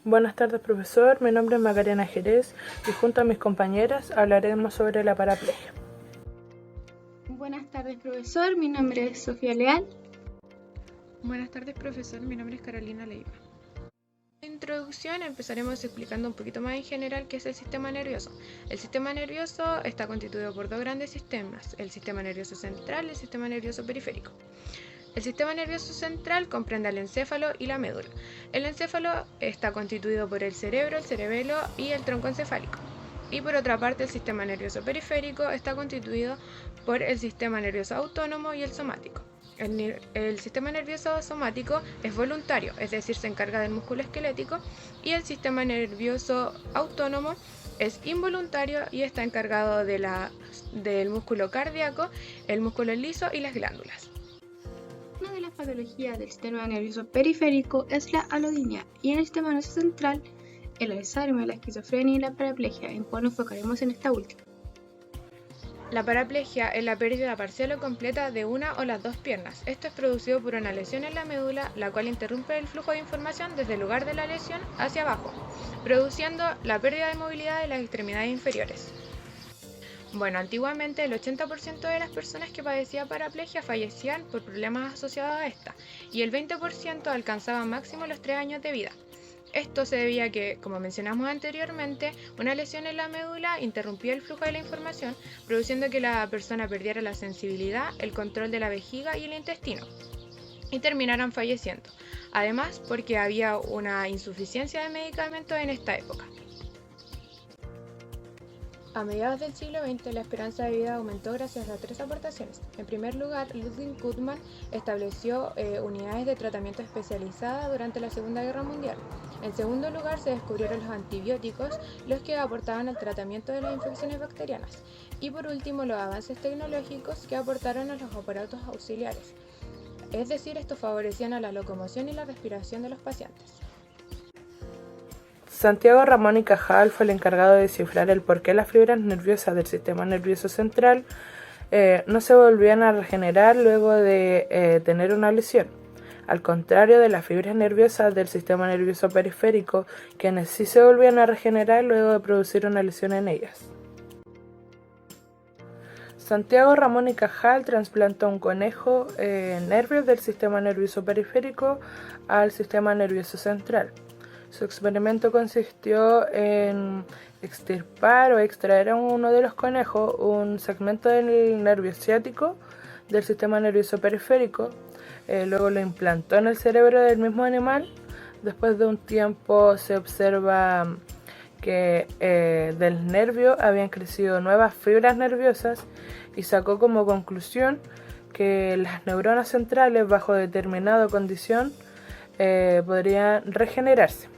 Buenas tardes, profesor. Mi nombre es Macarena Jerez y junto a mis compañeras hablaremos sobre la paraplegia. Buenas tardes, profesor. Mi nombre es Sofía Leal. Buenas tardes, profesor. Mi nombre es Carolina Leiva. En la introducción empezaremos explicando un poquito más en general qué es el sistema nervioso. El sistema nervioso está constituido por dos grandes sistemas, el sistema nervioso central y el sistema nervioso periférico. El sistema nervioso central comprende al encéfalo y la médula. El encéfalo está constituido por el cerebro, el cerebelo y el tronco encefálico. Y por otra parte, el sistema nervioso periférico está constituido por el sistema nervioso autónomo y el somático. El sistema nervioso somático es voluntario, es decir, se encarga del músculo esquelético, y el sistema nervioso autónomo es involuntario y está encargado del músculo cardíaco, el músculo liso y las glándulas. Una de las patologías del sistema nervioso periférico es la alodinia, y en el sistema nervioso central, el Alzheimer, la esquizofrenia y la paraplegia, en cual nos enfocaremos en esta última. La paraplegia es la pérdida parcial o completa de una o las dos piernas. Esto es producido por una lesión en la médula, la cual interrumpe el flujo de información desde el lugar de la lesión hacia abajo, produciendo la pérdida de movilidad de las extremidades inferiores. Bueno, antiguamente el 80% de las personas que padecían paraplegia fallecían por problemas asociados a esta, y el 20% alcanzaba máximo los 3 años de vida. Esto se debía a que, como mencionamos anteriormente, una lesión en la médula interrumpía el flujo de la información, produciendo que la persona perdiera la sensibilidad, el control de la vejiga y el intestino, y terminaran falleciendo. Además, porque había una insuficiencia de medicamentos en esta época. A mediados del siglo XX, la esperanza de vida aumentó gracias a 3 aportaciones. En primer lugar, Ludwig Guttmann estableció unidades de tratamiento especializadas durante la Segunda Guerra Mundial. En segundo lugar, se descubrieron los antibióticos, los que aportaban al tratamiento de las infecciones bacterianas. Y por último, los avances tecnológicos que aportaron a los aparatos auxiliares. Es decir, estos favorecían a la locomoción y la respiración de los pacientes. Santiago Ramón y Cajal fue el encargado de descifrar el por qué las fibras nerviosas del sistema nervioso central no se volvían a regenerar luego de tener una lesión, al contrario de las fibras nerviosas del sistema nervioso periférico, quienes sí se volvían a regenerar luego de producir una lesión en ellas. Santiago Ramón y Cajal trasplantó un conejo nervios del sistema nervioso periférico al sistema nervioso central. Su experimento consistió en extirpar o extraer a uno de los conejos un segmento del nervio ciático del sistema nervioso periférico, luego lo implantó en el cerebro del mismo animal. Después de un tiempo se observa que del nervio habían crecido nuevas fibras nerviosas y sacó como conclusión que las neuronas centrales bajo determinada condición podrían regenerarse.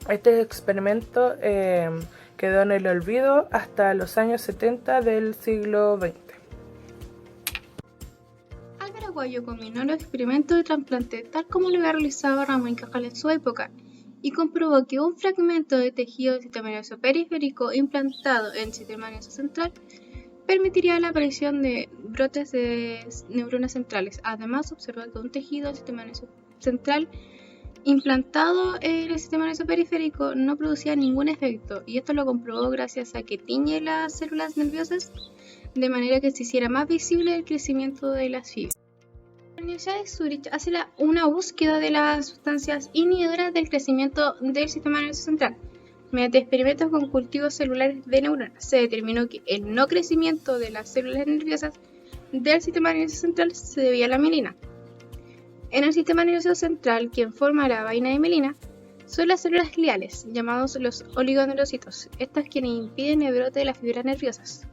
Este experimento quedó en el olvido hasta los años 70 del siglo XX. Álvaro Aguayo combinó los experimentos de trasplante tal como lo había realizado Ramón y Cajal en su época y comprobó que un fragmento de tejido del sistema nervioso periférico implantado en el sistema nervioso central permitiría la aparición de brotes de neuronas centrales. Además, observó que un tejido del sistema nervioso central implantado en el sistema nervioso periférico no producía ningún efecto, y esto lo comprobó gracias a que tiñe las células nerviosas de manera que se hiciera más visible el crecimiento de las fibras. La Universidad de Zúrich hace una búsqueda de las sustancias inhibidoras del crecimiento del sistema nervioso central. Mediante experimentos con cultivos celulares de neuronas, se determinó que el no crecimiento de las células nerviosas del sistema nervioso central se debía a la mielina. En el sistema nervioso central, quien forma la vaina de mielina son las células gliales, llamados los oligodendrocitos, estas quienes impiden el brote de las fibras nerviosas.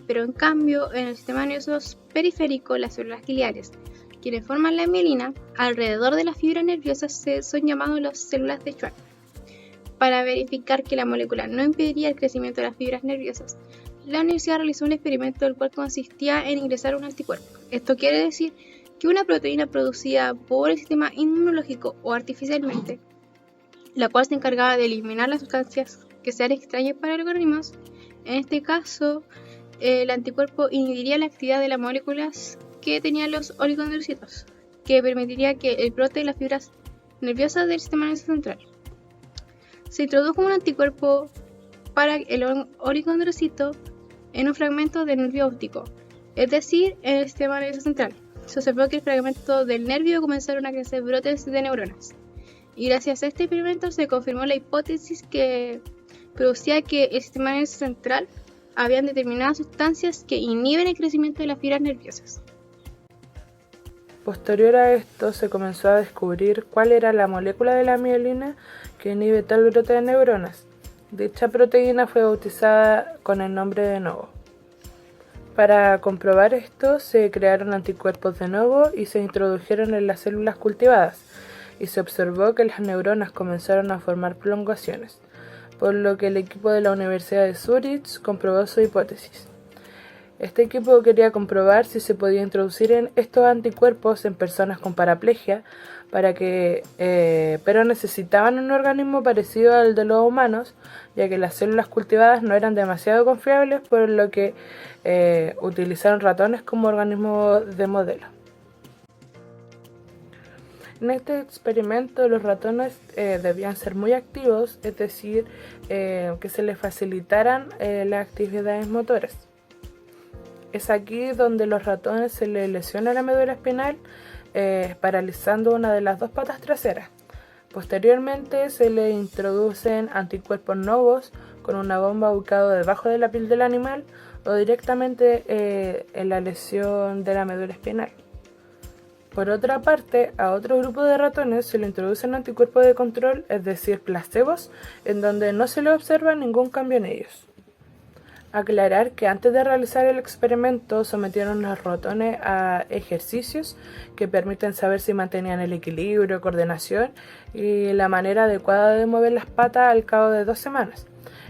Pero en cambio, en el sistema nervioso periférico, las células gliales, quienes forman la mielina, alrededor de las fibras nerviosas son llamados las células de Schwann. Para verificar que la molécula no impediría el crecimiento de las fibras nerviosas, la universidad realizó un experimento el cual consistía en ingresar un anticuerpo. Esto quiere decir que una proteína producida por el sistema inmunológico o artificialmente, la cual se encargaba de eliminar las sustancias que sean extrañas para los organismos. En este caso, el anticuerpo inhibiría la actividad de las moléculas que tenían los oligodendrocitos, que permitiría que el brote de las fibras nerviosas del sistema nervioso central. Se introdujo un anticuerpo para el oligondrocito en un fragmento del nervio óptico, es decir, en el sistema nervioso central. Se observó que el fragmento del nervio comenzaron a crecer brotes de neuronas. Y gracias a este experimento se confirmó la hipótesis que producía que el sistema nervioso central habían determinadas sustancias que inhiben el crecimiento de las fibras nerviosas. Posterior a esto se comenzó a descubrir cuál era la molécula de la mielina que inhibe tal brote de neuronas. Dicha proteína fue bautizada con el nombre de novo. Para comprobar esto, se crearon anticuerpos de novo y se introdujeron en las células cultivadas, y se observó que las neuronas comenzaron a formar prolongaciones, por lo que el equipo de la Universidad de Zúrich comprobó su hipótesis. Este equipo quería comprobar si se podía introducir estos anticuerpos en personas con paraplegia, pero necesitaban un organismo parecido al de los humanos, ya que las células cultivadas no eran demasiado confiables, por lo que utilizaron ratones como organismo de modelo. En este experimento los ratones debían ser muy activos, es decir, que se les facilitaran las actividades motoras. Es aquí donde los ratones se les lesiona la médula espinal, paralizando una de las dos patas traseras. Posteriormente se le introducen anticuerpos novos con una bomba ubicada debajo de la piel del animal o directamente en la lesión de la médula espinal. Por otra parte, a otro grupo de ratones se le introducen anticuerpos de control, es decir, placebos, en donde no se le observa ningún cambio en ellos. Aclarar que antes de realizar el experimento sometieron a los ratones a ejercicios que permiten saber si mantenían el equilibrio, coordinación y la manera adecuada de mover las patas al cabo de 2 semanas,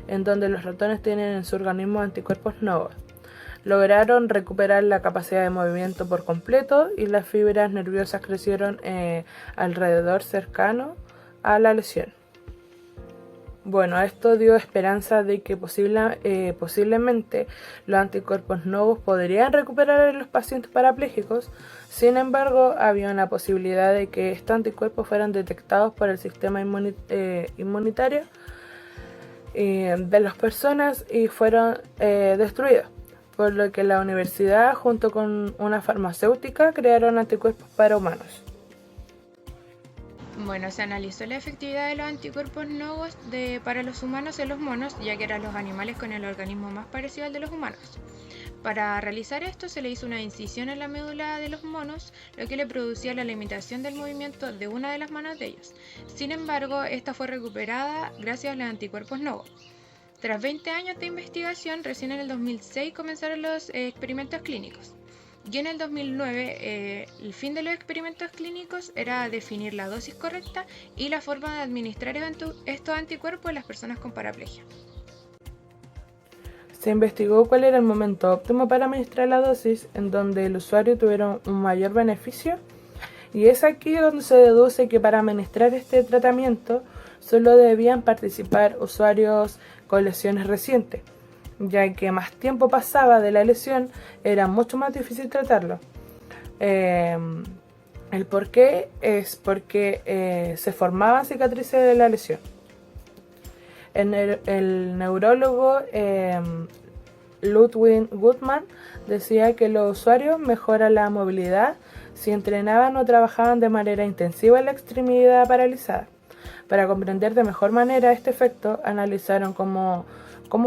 en donde los ratones tienen en su organismo anticuerpos nuevos. Lograron recuperar la capacidad de movimiento por completo y las fibras nerviosas crecieron alrededor cercano a la lesión. Bueno, esto dio esperanza de que posiblemente los anticuerpos nuevos podrían recuperar a los pacientes parapléjicos. Sin embargo, había una posibilidad de que estos anticuerpos fueran detectados por el sistema inmunitario de las personas y fueron destruidos, por lo que la universidad junto con una farmacéutica crearon anticuerpos para humanos. Bueno, se analizó la efectividad de los anticuerpos nuevos para los humanos en los monos, ya que eran los animales con el organismo más parecido al de los humanos. Para realizar esto se le hizo una incisión en la médula de los monos, lo que le producía la limitación del movimiento de una de las manos de ellos. Sin embargo, esta fue recuperada gracias a los anticuerpos nuevos. Tras 20 años de investigación, recién en el 2006 comenzaron los experimentos clínicos. Y en el 2009, el fin de los experimentos clínicos era definir la dosis correcta y la forma de administrar estos anticuerpos en las personas con paraplegia. Se investigó cuál era el momento óptimo para administrar la dosis en donde el usuario tuviera un mayor beneficio, y es aquí donde se deduce que para administrar este tratamiento solo debían participar usuarios con lesiones recientes, ya que más tiempo pasaba de la lesión era mucho más difícil tratarlo. El porqué es porque se formaban cicatrices de la lesión. El neurólogo Ludwig Guttmann decía que los usuarios mejoran la movilidad si entrenaban o trabajaban de manera intensiva en la extremidad paralizada. Para comprender de mejor manera este efecto, analizaron cómo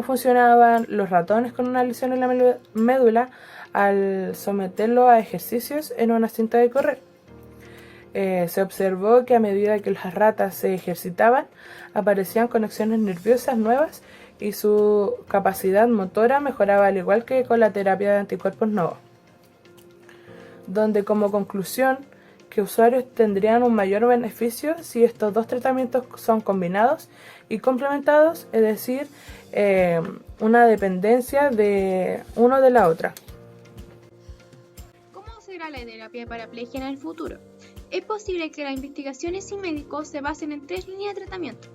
funcionaban los ratones con una lesión en la médula al someterlos a ejercicios en una cinta de correr. Se observó que a medida que las ratas se ejercitaban, aparecían conexiones nerviosas nuevas y su capacidad motora mejoraba, al igual que con la terapia de anticuerpos nuevos. Donde como conclusión, que usuarios tendrían un mayor beneficio si estos dos tratamientos son combinados y complementados, es decir, una dependencia de uno de la otra. ¿Cómo será la terapia de paraplegia en el futuro? Es posible que las investigaciones y médicos se basen en 3 líneas de tratamiento,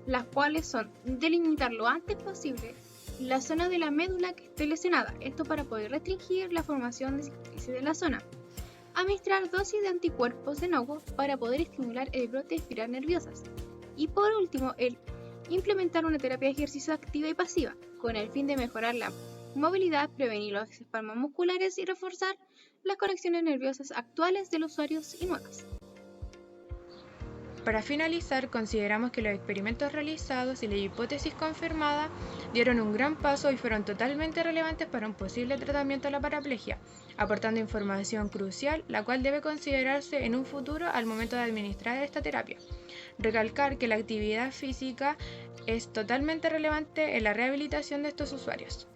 las cuales son delimitar lo antes posible la zona de la médula que esté lesionada, esto para poder restringir la formación de cicatrices de la zona. Administrar dosis de anticuerpos de nuevo para poder estimular el brote de fibras nerviosas. Y por último, el implementar una terapia de ejercicio activa y pasiva, con el fin de mejorar la movilidad, prevenir los espasmos musculares y reforzar las conexiones nerviosas actuales de los usuarios y nuevas. Para finalizar, consideramos que los experimentos realizados y la hipótesis confirmada dieron un gran paso y fueron totalmente relevantes para un posible tratamiento de la paraplegia, aportando información crucial, la cual debe considerarse en un futuro al momento de administrar esta terapia. Recalcar que la actividad física es totalmente relevante en la rehabilitación de estos usuarios.